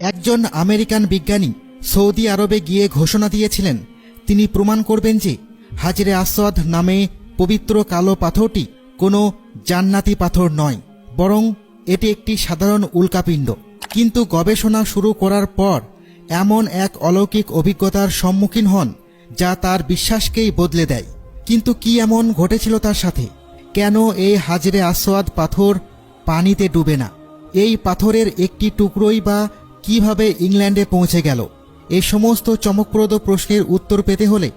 একজন আমেরিকান বিজ্ঞানী সৌদি আরবে গিয়ে ঘোষণা দিয়েছিলেন তিনি প্রমাণ করবেন যে হাজরে আসওয়াদ নামে পবিত্র কালো পাথরটি কোনো জান্নাতি পাথর নয়, বরং এটি একটি সাধারণ উল্কাপিণ্ড। কিন্তু গবেষণা শুরু করার পর এমন এক অলৌকিক অভিজ্ঞতার সম্মুখীন হন যা তার বিশ্বাসকেই বদলে দেয়। কিন্তু কি এমন ঘটেছিল তার সাথে? কেন এই হাজরে আসওয়াদ পাথর পানিতে ডুবে না? এই পাথরের একটি টুকরোই বা কিভাবে ইংল্যান্ডে পৌঁছে গেল? এই সমস্ত চমকপ্রদ প্রশ্নের উত্তর পেতে হলে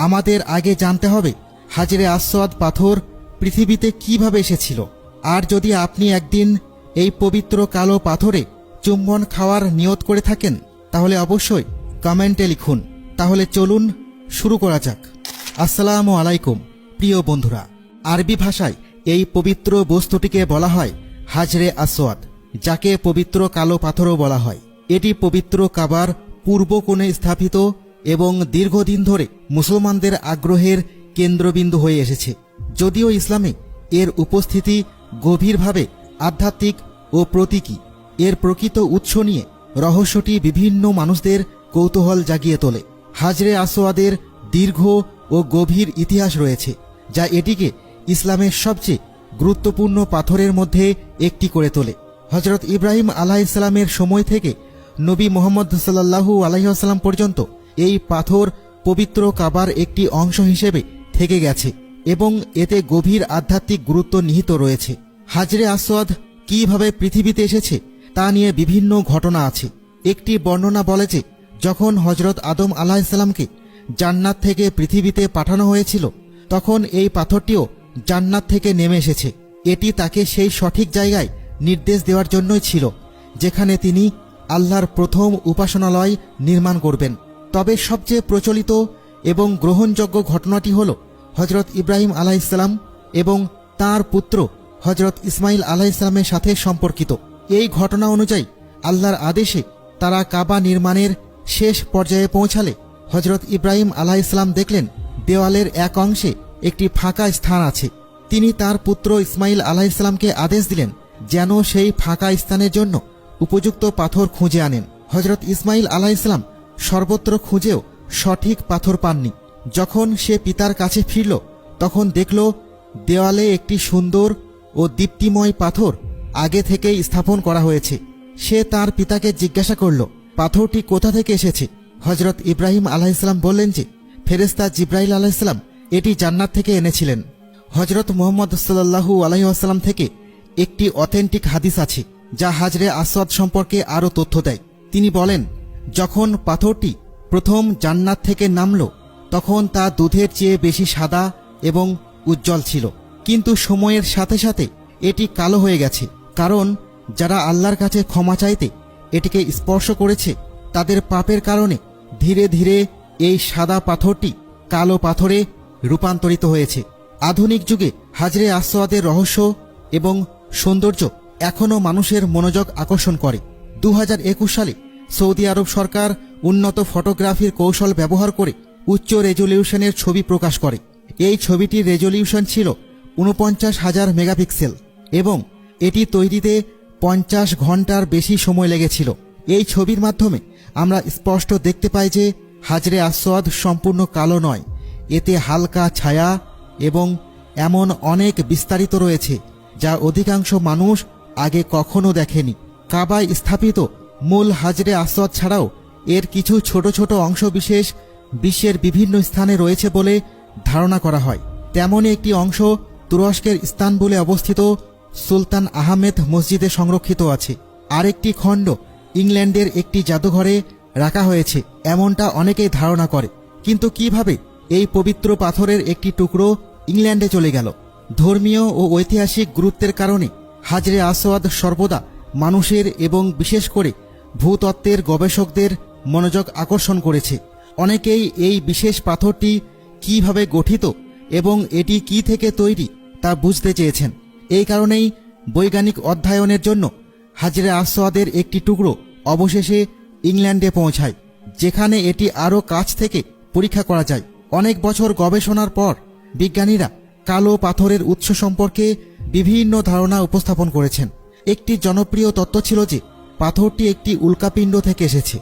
আমাদের আগে জানতে হবে হাজরে আসওয়াদ পাথর পৃথিবীতে কিভাবে এসেছিল। আর যদি আপনি একদিন এই পবিত্র কালো পাথরে চুম্বন খাওয়ার নিয়ত করে থাকেন তাহলে অবশ্যই কমেন্টে লিখুন। তাহলে চলুন শুরু করা যাক। আসসালামু আলাইকুম প্রিয় বন্ধুরা। আরবি ভাষায় এই পবিত্র বস্তুটিকে বলা হয় হাজরে আসওয়াদ, যাকে পবিত্র কালো পাথরও বলা হয়। এটি পবিত্র কাবার পূর্ব কোণে স্থাপিত এবং দীর্ঘদিন ধরে মুসলমানদের আগ্রহের কেন্দ্রবিন্দু হয়ে এসেছে। যদিও ইসলামে এর উপস্থিতি গভীরভাবে আধ্যাত্মিক ও প্রতীকী, এর প্রকৃত উৎস নিয়ে রহস্যটি বিভিন্ন মানুষদের কৌতূহল জাগিয়ে তোলে। হাজরে আসওয়াদের দীর্ঘ ও গভীর ইতিহাস রয়েছে, যা এটিকে ইসলামের সবচেয়ে গুরুত্বপূর্ণ পাথরের মধ্যে একটি করে তোলে। হজরত ইব্রাহিম আলাইহিসসালামের সময় থেকে নবী মুহাম্মদ সাল্লাল্লাহু আলাইহি ওয়াসাল্লাম পর্যন্ত এই পাথর পবিত্র কাবার একটি অংশ হিসেবে থেকে গেছে এবং এতে গভীর আধ্যাত্মিক গুরুত্ব নিহিত রয়েছে। হাজরে আসওয়াদ কিভাবে পৃথিবীতে এসেছে তা নিয়ে বিভিন্ন ঘটনা আছে। একটি বর্ণনা বলে যে যখন হজরত আদম আলাইহিসসালামকে জান্নাত থেকে পৃথিবীতে পাঠানো হয়েছিল তখন এই পাথরটিও জান্নাত থেকে নেমে এসেছে। এটি তাকে সেই সঠিক জায়গায় নির্দেশ দেওয়ার জন্যই ছিল যেখানে তিনি আল্লাহর প্রথম উপাসনালয় নির্মাণ করবেন। তবে সবচেয়ে প্রচলিত এবং গ্রহণযোগ্য ঘটনাটি হল হজরত ইব্রাহিম আলাইহিসসালাম এবং তাঁর পুত্র হজরত ইসমাইল আলাইহিসসালামের সাথে সম্পর্কিত। এই ঘটনা অনুযায়ী আল্লাহর আদেশে তারা কাবা নির্মাণের শেষ পর্যায়ে পৌঁছালে হজরত ইব্রাহিম আলাইহিসসালাম দেখলেন দেওয়ালের এক অংশে একটি ফাঁকা স্থান আছে। তিনি তার পুত্র ইসমাইল আলাইহিসসালামকে আদেশ দিলেন যেন সেই ফাঁকা স্থানের জন্য উপযুক্ত পাথর খুঁজে আনেন। হজরত ইসমাইল আলাইহিসসালাম সর্বত্র খুঁজেও সঠিক পাথর পাননি। যখন সে পিতার কাছে ফিরল তখন দেখল দেওয়ালে একটি সুন্দর ও দীপ্তিময় পাথর আগে থেকেই স্থাপন করা হয়েছে। সে তার পিতাকে জিজ্ঞাসা করল পাথরটি কোথা থেকে এসেছে। হজরত ইব্রাহিম আলাইহিসসালাম বললেন যে ফেরেশতা জিব্রাইল আলাইহিসসালাম এটি জান্নাত থেকে এনেছিলেন। হজরত মুহাম্মদ সাল্লাল্লাহু আলাইহি ওয়াসাল্লাম থেকে একটি অথেন্টিক হাদিস আছে যা হাজরে আসওয়াদ সম্পর্কে আরও তথ্য দেয়। তিনি বলেন যখন পাথরটি প্রথম জান্নাত থেকে নামল তখন তা দুধের চেয়ে বেশি সাদা এবং উজ্জ্বল ছিল, কিন্তু সময়ের সাথে সাথে এটি কালো হয়ে গেছে, কারণ যারা আল্লাহর কাছে ক্ষমা চাইতে এটিকে স্পর্শ করেছে তাদের পাপের কারণে ধীরে ধীরে এই সাদা পাথরটি কালো পাথরে রূপান্তরিত হয়েছে। আধুনিক যুগে হাজরে আসওয়াদের রহস্য এবং সৌন্দর্য এখনও মানুষের মনোযোগ আকর্ষণ করে। 2021 সালে সৌদি আরব সরকার উন্নত ফটোগ্রাফির কৌশল ব্যবহার করে উচ্চ রেজলিউশনের ছবি প্রকাশ করে। এই ছবিটির রেজলিউশন ছিল 49,000 মেগাপিক্সেল এবং এটি তৈরিতে 50 ঘন্টার বেশি সময় লেগেছিল। এই ছবির মাধ্যমে আমরা স্পষ্ট দেখতে পাই যে হাজরে আসওয়াদ সম্পূর্ণ কালো নয়, এতে হালকা ছায়া এবং এমন অনেক বিস্তারিত রয়েছে যা অধিকাংশ মানুষ আগে কখনো দেখেনি। কাবায় স্থাপিত মূল হাজরে আসওয়াদ ছাড়াও এর কিছু ছোট ছোট অংশ বিশেষ বিশ্বের বিভিন্ন স্থানে রয়েছে বলে ধারণা করা হয়। তেমনই একটি অংশ তুরস্কের ইস্তানবুলে অবস্থিত সুলতান আহমেদ মসজিদে সংরক্ষিত আছে। আরেকটি খণ্ড ইংল্যান্ডের একটি জাদুঘরে রাখা হয়েছে এমনটা অনেকেই ধারণা করে। কিন্তু কিভাবে এই পবিত্র পাথরের একটি টুকরো ইংল্যান্ডে চলে গেল? ধর্মীয় ও ঐতিহাসিক গুরুত্বের কারণে হাজরে আসওয়াদ সর্বদা মানুষের এবং বিশেষ করে ভূতত্ত্বের গবেষকদের মনোযোগ আকর্ষণ করেছে। অনেকেই এই বিশেষ পাথরটি কিভাবে গঠিত এবং এটি কি থেকে তৈরি তা বুঝতে চেয়েছেন। এই কারণেই বৈজ্ঞানিক অধ্যয়নের জন্য হাজরে আসওয়াদের একটি টুকরো অবশেষে ইংল্যান্ডে পৌঁছায়, যেখানে এটি আরও কাছ থেকে পরীক্ষা করা যায়। অনেক বছর গবেষণার পর বিজ্ঞানীরা কালো পাথরের উৎস সম্পর্কে বিভিন্ন ধারণা উপস্থাপন করেছেন। একটি জনপ্রিয় তত্ত্ব ছিল যে পাথরটি একটি উল্কাপিণ্ড থেকে এসেছে।